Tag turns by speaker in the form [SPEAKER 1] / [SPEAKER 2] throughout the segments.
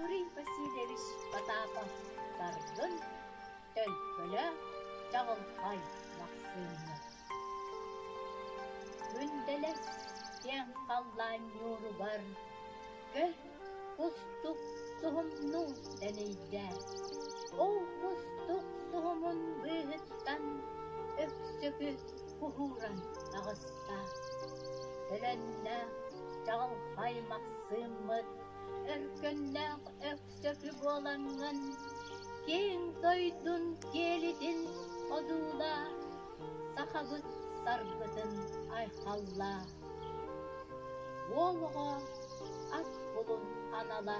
[SPEAKER 1] Юрий Васильевич Потапов Таргын Төлкөлө Жағылқай Максымны. Күнделес тен қаллан юру бар, көл құстық сұғымну дәнейді. Ол құстық сұғымын бұйғыттан өксігі құғыран ағыста. Тілінді Жағылқай Максыммыт, өркөннәк өксігі болаңын, кең тойдun келідін одула, сақабыт сарбытын айқалла. Олға ат бұлын анала,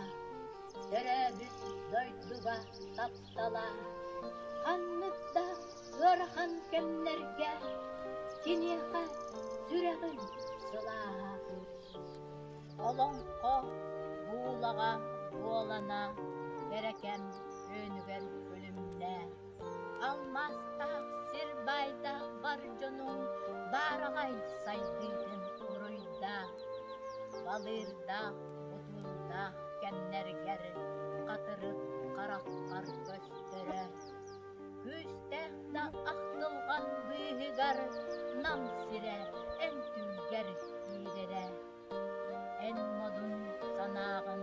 [SPEAKER 1] дөрәбіт дойдуға таптала. Қаннытта өрхан кемнерге, кенеға зүрәғін сыла. Олонқо буылаға буолана, берекем өнігер бөлімді. Алмастақ сирбайда бар жонуң, барағай сайдыдың ұруйда. Балырда, ұтылда кәннергер, қатырып қараққар көстірі. Күстәқта ақтылған бұйығар, нам сірі, ән түгер кейдері. Ән модын санағын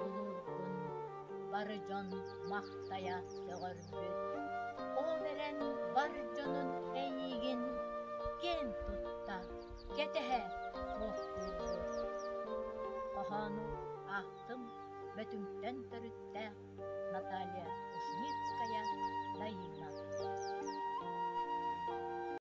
[SPEAKER 1] ұлырғын, бары жон мақтая сөғірбіт. О берен бар жонын әйігін, кен тұтта, кетеhe соқтырды. Қохану ақтым бөтіңтен түрітті Наталья Ушницкая Даина.